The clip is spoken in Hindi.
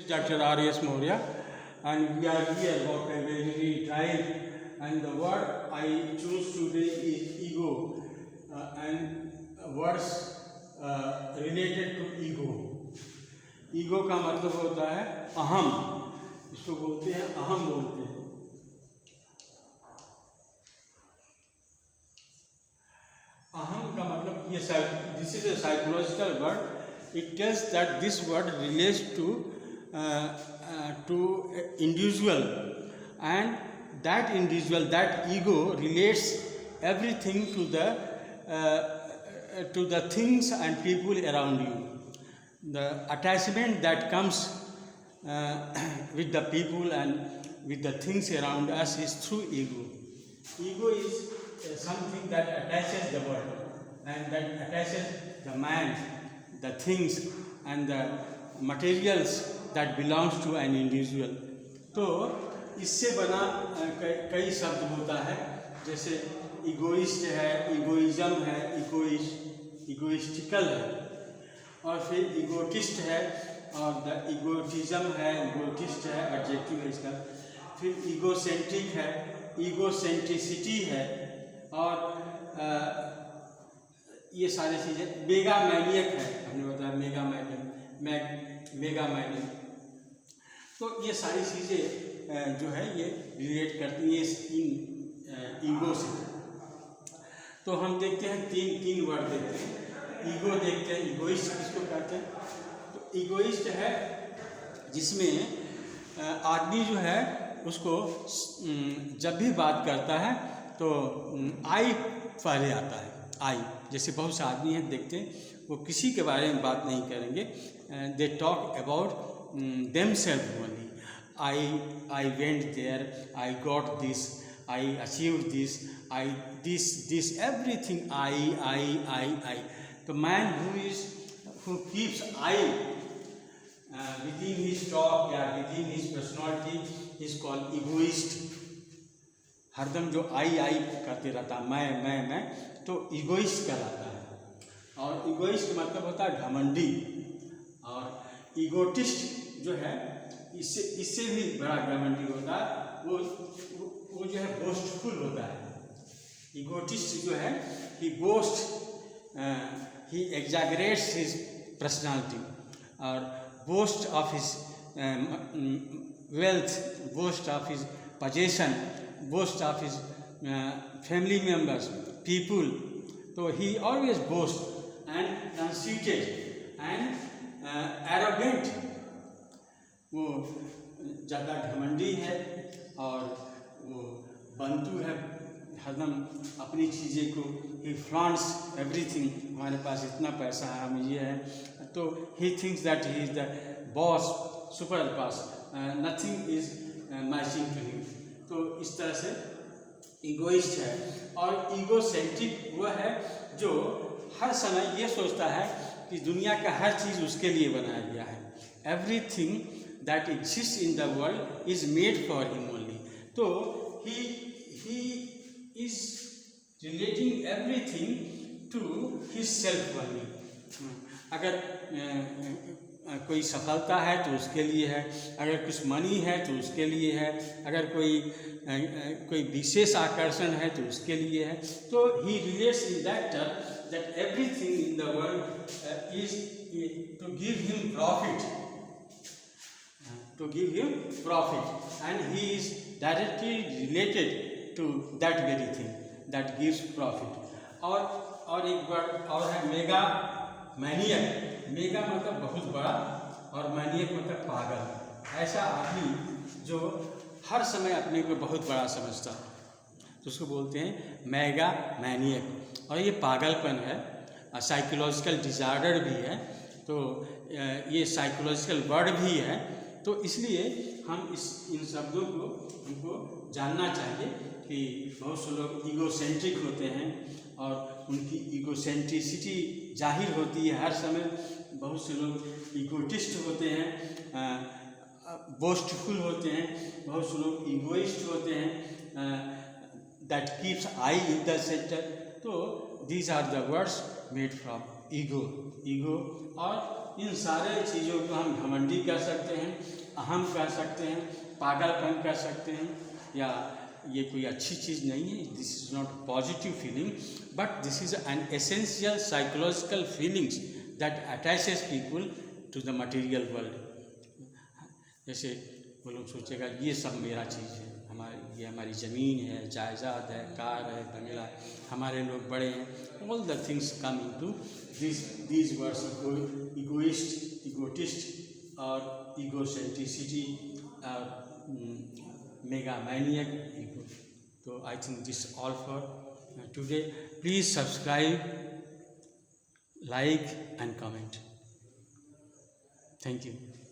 Dr. R.S. Maurya, and we are here vocabulary drive, and the word I choose today is ego, and words related to ego. Ego का मतलब होता है अहम, इसको बोलते हैं अहम बोलते हैं। अहम का मतलब ये this is a psychological word. It tells that this word relates to individual, and that individual, that ego relates everything to the things and people around you. The attachment that comes with the people and with the things around us is through ego. Ego is something that attaches the world, and that attaches the man, the things and the materials that belongs to an individual. तो इससे बना कई शब्द होता है, जैसे इगोइस्ट है, इगोइज्म है, इगोइस्टिकल है, और फिर इगोटिस्ट है, और द इगोटिज्म है, इगोटिस्ट है, एडजेक्टिव है इसका। फिर इगोसेंट्रिक है, इगोसेंट्रिसिटी है, और ये सारी चीज़ें। मेगामैनियक है, हमने बताया मेगामैनियक। तो ये सारी चीज़ें जो है ये रिलेट करती हैं इन ईगो से। तो हम देखते हैं तीन वर्ड देखते हैं। ईगो देखते हैं, इगोइस्ट किसको कहते हैं? तो इगोइस्ट है जिसमें आदमी जो है उसको जब भी बात करता है तो आई पहले आता है। आई, जैसे बहुत से आदमी हैं देखते हैं, वो किसी के बारे में बात नहीं करेंगे, they talk about themselves only. I went there, I got this, I achieved this, I this everything I. The man who keeps I within his talk या within his personality is called egoist. हरदम जो आई करते रहता है, मैं, तो egoist कहलाता है। और egoist मतलब होता है घमंडी, और egoist जो है इससे भी बड़ा घमंडी होता है, वो जो है boastful होता है। egoist जो है he boasts, he exaggerates his personality, or boast of his wealth, boast of his possession, boast of his family members, people. So he always boasts and conceited and arrogant. वो ज़्यादा घमंडी है और वो बंतु है, हरदम अपनी चीज़ें को ही फ्लॉन्ट्स एवरीथिंग। हमारे पास इतना पैसा है, हम ये है, तो he thinks that he is the boss, super boss, nothing is matching to him. तो इस तरह से ईगोइस्ट है। और ईगोसेंट्रिक वो है जो हर समय ये सोचता है कि दुनिया का हर चीज़ उसके लिए बनाया गया है। Everything that exist in the world is made for him only. तो he is relating everything to his self only. अगर कोई सफलता है तो उसके लिए है, अगर कुछ मनी है तो उसके लिए है, अगर कोई विशेष आकर्षण है तो उसके लिए है। तो he relates in that term that everything in the world is to give him profit, and he is directly related to that very thing that gives profit. और एक वर्ड और है मेगामैनियक। मेगा मतलब बहुत बड़ा, और मैनियक मतलब पागल। ऐसा आदमी जो हर समय अपने को बहुत बड़ा समझता है तो उसको बोलते हैं मेगामैनियक। और ये पागलपन है, साइकोलॉजिकल डिजार्डर भी है, तो ये साइकोलॉजिकल वर्ड भी है। तो इसलिए हम इन शब्दों को हमको जानना चाहिए कि बहुत से लोग ईगोसेंट्रिक होते हैं और उनकी ईगोसेंट्रिसिटी जाहिर होती है हर समय। बहुत से लोग ईगोटिस्ट होते हैं, बोस्टफुल होते हैं, बहुत से लोग ईगोइस्ट होते हैं, that keeps I in the centre. तो these are the words made from ego. और इन सारे चीज़ों को हम घमंडी कर सकते हैं, अहम कह सकते हैं, पागलपन कह सकते हैं, या ये कोई अच्छी चीज़ नहीं है. This is not positive feeling, but this is an essential psychological feelings that attaches people to the material world. जैसे वो लोग सोचेगा ये सब मेरा चीज़ है, ये हमारी ज़मीन है, जायदाद है, कार है, बंगला है, हमारे लोग बड़े हैं. All the things come into these words, egoist or egocentricity or megamaniac ego. So I think this all for today. Please subscribe, like and comment. Thank you.